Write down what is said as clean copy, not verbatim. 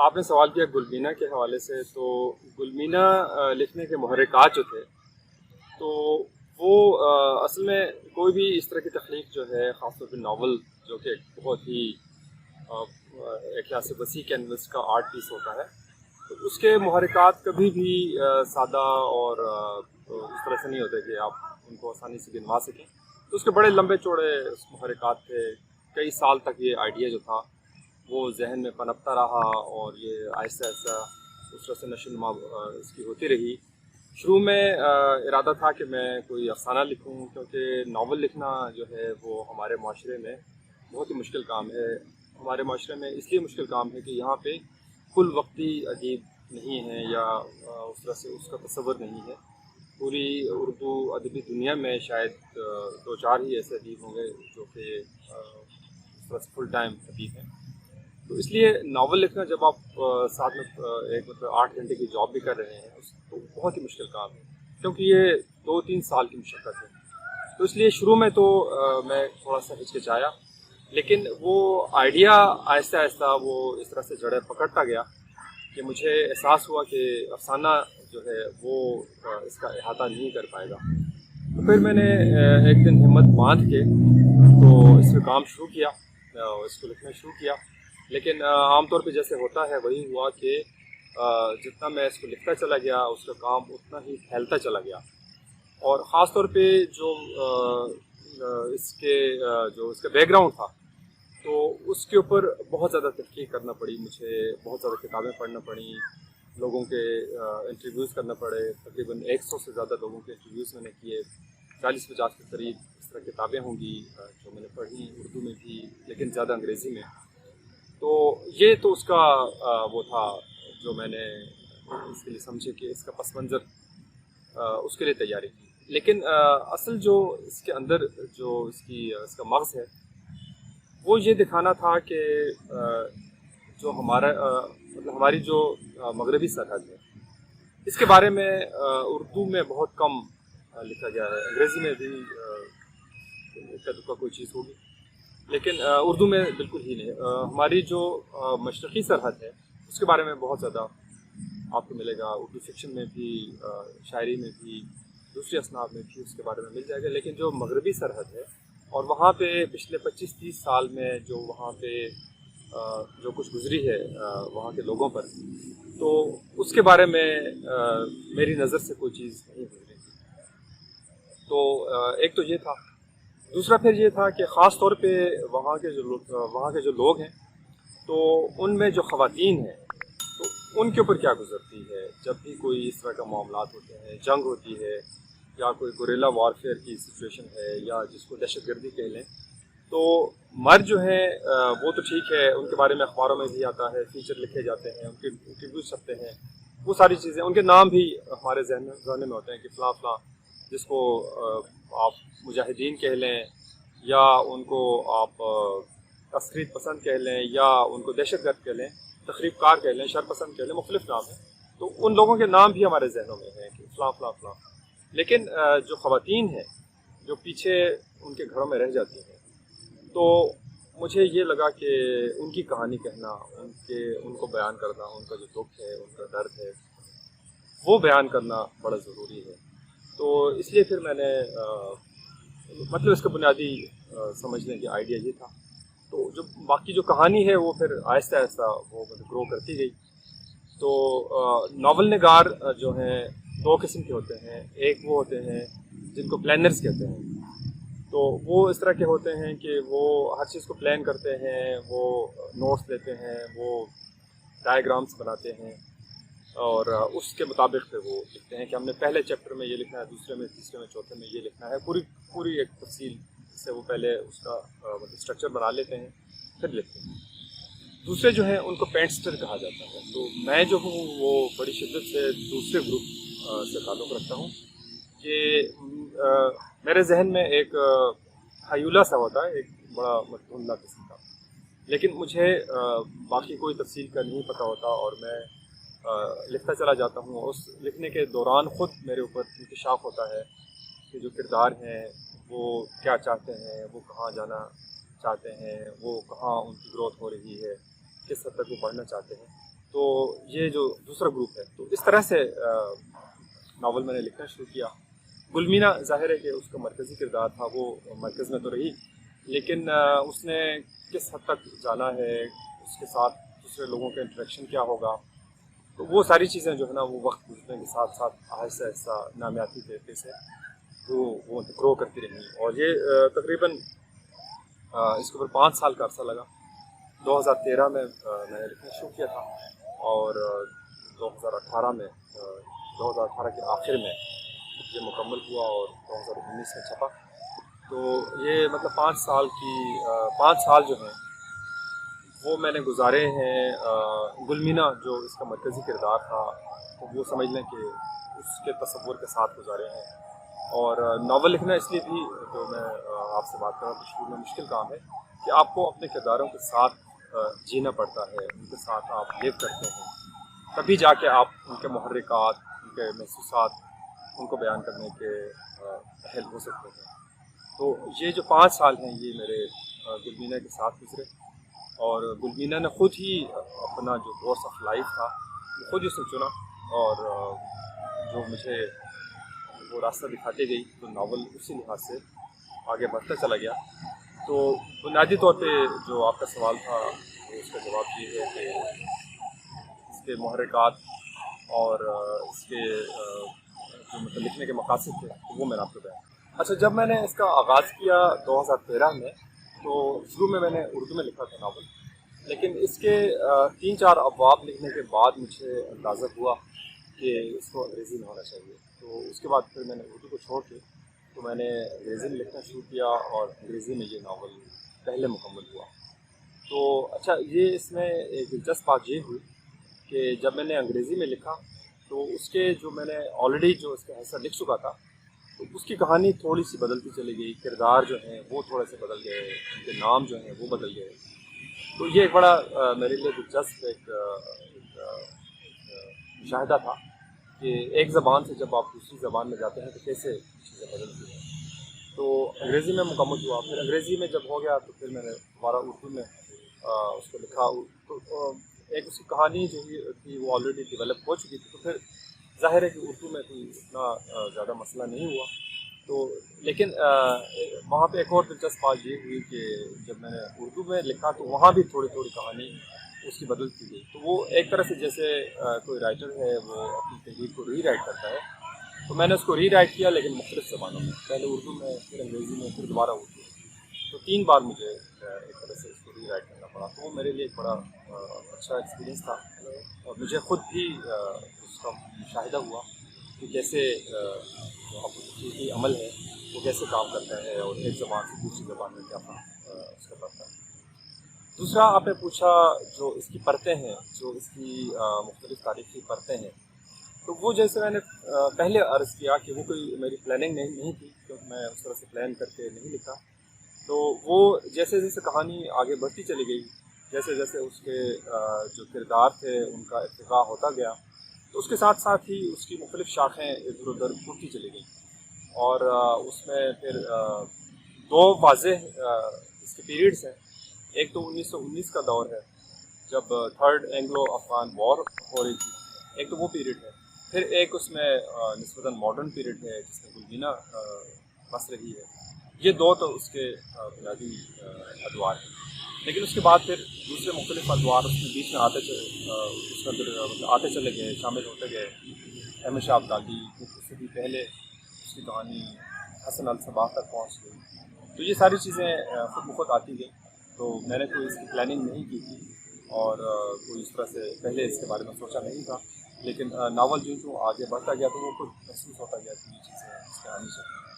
आपने सवाल किया गुलमीना के हवाले से। तो गुलमीना लिखने के मुहर्रिकात जो थे, तो वो असल में कोई भी इस तरह की तख्लीक जो है, ख़ासतौर पर नावल जो कि एक बहुत ही अ, एक लिहाज से वसी कैनवस का आर्ट पीस होता है, तो उसके मुहर्रिकात कभी भी सादा और तो इस तरह से नहीं होते कि आप उनको आसानी से गिनवा सकें। तो उसके बड़े लंबे चौड़े मुहर्रिकात थे। कई साल तक ये आइडिया जो था वो जहन में पनपता रहा और ये आहिस्ता आहिस्ता उस तरह से नशोनुमा इसकी होती रही। शुरू में इरादा था कि मैं कोई अफसाना लिखूं, क्योंकि नावल लिखना जो है वो हमारे माशरे में बहुत ही मुश्किल काम है। हमारे माशरे में इसलिए मुश्किल काम है कि यहाँ पे कुल वक्ती अदीब नहीं है, या उस तरह से उसका तसव्वुर नहीं है। पूरी उर्दू अदबी दुनिया में शायद दो चार ही ऐसे अदीब होंगे जो कि उस तरह से फुल टाइम अदीब हैं। तो इसलिए नावल लिखना, जब आप साथ में एक मतलब 8 घंटे की जॉब भी कर रहे हैं, तो बहुत ही मुश्किल काम है, क्योंकि ये 2-3 साल की मशक्क़त है। तो इसलिए शुरू में तो मैं थोड़ा सा हिचकिचाया, लेकिन वो आइडिया आहिस्ता आहिस्ता वो इस तरह से जड़ें पकड़ता गया कि मुझे एहसास हुआ कि अफसाना जो है वो इसका अहाता नहीं कर पाएगा। तो फिर मैंने एक दिन हिम्मत बांध के तो इस पर काम शुरू किया, इसको लिखना शुरू किया। लेकिन आमतौर पे जैसे होता है वही हुआ कि जितना मैं इसको लिखता चला गया, उसका काम उतना ही फैलता चला गया। और ख़ास तौर पे जो इसके जो इसका बैकग्राउंड था, तो उसके ऊपर बहुत ज़्यादा तहकीक करना पड़ी मुझे, बहुत ज़्यादा किताबें पढ़ना पड़ी, लोगों के इंटरव्यूज़ करना पड़े। तकरीबन 100 से ज़्यादा लोगों के इंटरव्यूज़ मैंने किए। 40-50 के करीब इस तरह किताबें होंगी जो मैंने पढ़ी, उर्दू में भी लेकिन ज़्यादा अंग्रेज़ी में। तो ये तो उसका वो था जो मैंने इसके लिए समझे कि इसका पस मंज़र उसके लिए तैयारी की। लेकिन असल जो इसके अंदर जो इसका मग़ज़ है, वो ये दिखाना था कि जो हमारा मतलब हमारी जो मगरबी सरहद है, इसके बारे में उर्दू में बहुत कम लिखा गया है। अंग्रेज़ी में भी इक्का दुक्का कोई चीज़ होगी, लेकिन उर्दू में बिल्कुल ही नहीं। हमारी जो मशरक़ी सरहद है, उसके बारे में बहुत ज़्यादा आपको मिलेगा। उर्दू फिक्शन में भी, शायरी में भी, दूसरी असनाफ में भी उसके बारे में मिल जाएगा। लेकिन जो मगरबी सरहद है, और वहाँ पे पिछले 25-30 साल में जो वहाँ पे जो कुछ गुजरी है वहाँ के लोगों पर, तो उसके बारे में मेरी नज़र से कोई चीज़ नहीं गुजरी थी। तो एक तो ये था। दूसरा फिर ये था कि ख़ास तौर पे वहाँ के जो लोग हैं, तो उनमें जो ख़वातीन हैं, तो उनके ऊपर क्या गुजरती है जब भी कोई इस तरह का मामलात होते हैं, जंग होती है, या कोई गुरिल्ला वारफेयर की सिचुएशन है, या जिसको दहशतगर्दी कह लें। तो मर्द जो हैं वो तो ठीक है, उनके बारे में अखबारों में भी आता है, फीचर लिखे जाते हैं, उनके इंटरव्यूज छपते हैं, वो सारी चीज़ें, उनके नाम भी हमारे जहन में होते हैं कि फ़लाँ फ़लाँ, जिसको आप मुजाहिदीन कह लें, या उनको आप तस्खीर पसंद कह लें, या उनको दहशतगर्द कह लें, तखरीबकार कह लें, शर पसंद कह लें, मुख्तलिफ नाम हैं। तो उन लोगों के नाम भी हमारे जहनों में हैं कि फ़लाँ फ़लाँ फ़लाँ। लेकिन जो ख़वातीन हैं, जो पीछे उनके घरों में रह जाती हैं, तो मुझे ये लगा कि उनकी कहानी कहना, उनको बयान करना, उनका जो दुख है, उनका दर्द है, वो बयान करना बड़ा ज़रूरी है। तो इसलिए फिर मैंने मतलब इसका बुनियादी समझने की आइडिया ये था। तो जो बाकी जो कहानी है वो फिर आहिस्ता आहिस्ता वो मतलब ग्रो करती गई। तो नावल निगार जो हैं, दो किस्म के होते हैं। एक वो होते हैं जिनको प्लानर्स कहते हैं। तो वो इस तरह के होते हैं कि वो हर चीज़ को प्लान करते हैं, वो नोट्स लेते हैं, वो डायग्राम्स बनाते हैं, और उसके मुताबिक फिर वो लिखते हैं कि हमने पहले चैप्टर में ये लिखना है, दूसरे में, तीसरे में, चौथे में ये लिखना है। पूरी पूरी एक तफसील से वो पहले उसका मतलब स्ट्रक्चर बना लेते हैं, फिर लिखते हैं। दूसरे जो हैं उनको पेंटस्टर कहा जाता है। तो मैं जो हूँ वो बड़ी शिद्दत से दूसरे ग्रुप से ताल्लुक़ रखता हूँ कि मेरे जहन में एक हयूला सा होता है, एक बड़ा धुंधला किस्म का। लेकिन मुझे बाकी कोई तफसील का नहीं पता होता, और मैं लिखता चला जाता हूँ। उस लिखने के दौरान ख़ुद मेरे ऊपर इंकशाफ होता है कि जो किरदार हैं वो क्या चाहते हैं, वो कहाँ जाना चाहते हैं, वो कहाँ उनकी ग्रोथ हो रही है, किस हद तक वो पढ़ना चाहते हैं। तो ये जो दूसरा ग्रुप है, तो इस तरह से नावल मैंने लिखना शुरू किया। गुलमीना ज़ाहिर है कि उसका मरकज़ी किरदार था, वो मरकज़ में तो रही, लेकिन उसने किस हद तक जाना है, उसके साथ दूसरे लोगों का इंटरेक्शन क्या होगा, तो वो सारी चीज़ें जो है ना वो वक्त गुजरने के साथ साथ आहिस्ता आहिस्ता नामियाती तरीके से वो ग्रो करती रही। और ये तकरीबन इसके ऊपर 5 साल का अर्सा लगा। 2013 में मैंने लिखना शुरू किया था और 2018 में 2018 के आखिर में ये मुकम्मल हुआ और 2019 में छपा। तो ये मतलब 5 साल जो हैं वो मैंने गुजारे हैं। गुलमीना जो इसका मरकज़ी किरदार था, तो वो समझ लें कि उसके तसव्वुर के साथ गुजारे हैं। और नावल लिखना इसलिए भी, जो मैं आपसे बात कर रहा हूँ, शुरू में मुश्किल काम है कि आपको अपने किरदारों के साथ जीना पड़ता है, उनके साथ आप लिव करते हैं, तभी जाके आप उनके मुहर्रिकात, उनके महसूसात, उनको बयान करने के अहल हो सकते हैं। तो ये जो 5 साल हैं ये मेरे गुलमीना के साथ गुजरे, और गुलमीना ने ख़ुद ही अपना जो कोर्स ऑफ लाइफ था वो खुद ही उसने चुना, और जो मुझे वो रास्ता दिखाते गई, तो नावल उसी लिहाज से आगे बढ़ता चला गया। तो बुनियादी तौर पे जो आपका सवाल था, तो उसका जवाब ये है कि इसके मुहर्रिकात और इसके जो मतलब लिखने के मकासद थे, तो वो मैंने आपको बताया। अच्छा, जब मैंने इसका आगाज़ किया 2013 में, तो शुरू में मैंने उर्दू में लिखा था नावल, लेकिन इसके 3-4 अबवाब लिखने के बाद मुझे अंदाज़ा हुआ कि इसको अंग्रेज़ी में होना चाहिए। तो उसके बाद फिर मैंने उर्दू को छोड़ के तो मैंने अंग्रेज़ी में लिखना शुरू किया, और अंग्रेज़ी में ये नावल पहले मुकम्मल हुआ। तो अच्छा, ये इसमें एक दिलचस्प बात ये हुई कि जब मैंने अंग्रेज़ी में लिखा, तो उसके जो मैंने ऑलरेडी जो इसका हिस्सा लिख चुका था, तो उसकी कहानी थोड़ी सी बदलती चली गई, किरदार जो हैं वो थोड़े से बदल गए, उनके नाम जो हैं वो बदल गए। तो ये एक बड़ा मेरे लिए दिलचस्प एक मुशाहिदा था कि एक ज़बान से जब आप दूसरी ज़बान में जाते हैं तो कैसे चीज़ें बदलती हैं। तो अंग्रेज़ी में मुकम्मल हुआ, फिर अंग्रेज़ी में जब हो गया तो फिर मैंने दोबारा उर्दू में उसको लिखा। तो एक उसकी कहानी जो थी वो ऑलरेडी डेवलप हो चुकी थी, तो फिर ज़ाहिर है कि उर्दू में कोई इतना ज़्यादा मसला नहीं हुआ। तो लेकिन वहाँ पे एक और दिलचस्प बात ये हुई कि जब मैंने उर्दू में लिखा तो वहाँ भी थोड़ी थोड़ी कहानी उसकी बदलती गई। तो वो एक तरह से जैसे कोई राइटर है वो अपनी तहरीर को री राइट करता है, तो मैंने उसको री राइट किया, लेकिन मुख्तलिफ ज़बानों में, पहले उर्दू में, फिर अंग्रेज़ी में, फिर दोबारा उर्दू में। तो 3 बार मुझे एक तरह से इसको री राइट करना पड़ा। तो वो मेरे लिए एक बड़ा अच्छा एक्सपीरियंस था, और मुझे ख़ुद भी उसका मुशाहिदा हुआ कि कैसे जो तकनीकी अमल है वो कैसे काम करता है, और एक ज़बान से दूसरी ज़बान में क्या फ़र्क उसका पड़ता है। दूसरा आपने पूछा जो इसकी परतें हैं, जो इसकी मुख्तलिफ़ तारीख़ी परतें हैं, तो वो जैसे मैंने पहले अर्ज़ किया कि वो कोई मेरी प्लानिंग नहीं थी, क्योंकि मैं उस तरह से प्लान करके नहीं लिखा। तो वो जैसे जैसे कहानी आगे बढ़ती चली गई, जैसे जैसे उसके जो किरदार थे उनका इर्तिक़ा होता गया, तो उसके साथ साथ ही उसकी मुख्तलिफ़ शाखें इधर उधर टूटती चली गई। और उसमें फिर 2 वाज़ेह इसके पीरियड्स हैं। एक तो 1919 का दौर है, जब थर्ड एंग्लो अफ़गान वॉर हो रही थी, एक तो वो पीरियड है। फिर एक उसमें निस्बतन मॉडर्न पीरियड है जिसमें गुलमीना बस रही है। ये 2 तो उसके बुनियादी अदवार हैं। लेकिन उसके बाद फिर दूसरे मुख्तलिफ़ अदवार उसमें बीच में उसके अंदर आते चले गए, शामिल होते गए। अहमद शाह अब्दाली, उससे भी पहले उसकी कहानी हसन अल सबाह तक पहुँच गई। तो ये सारी चीज़ें खुद ब खुद आती गई। तो मैंने कोई इसकी प्लानिंग नहीं की थी, और कोई इस तरह से पहले इसके बारे में सोचा नहीं था। लेकिन नावल जो आगे बढ़ता गया तो वो खुद महसूस होता गया कि ये चीज़ें इसमें आनी चाहिए।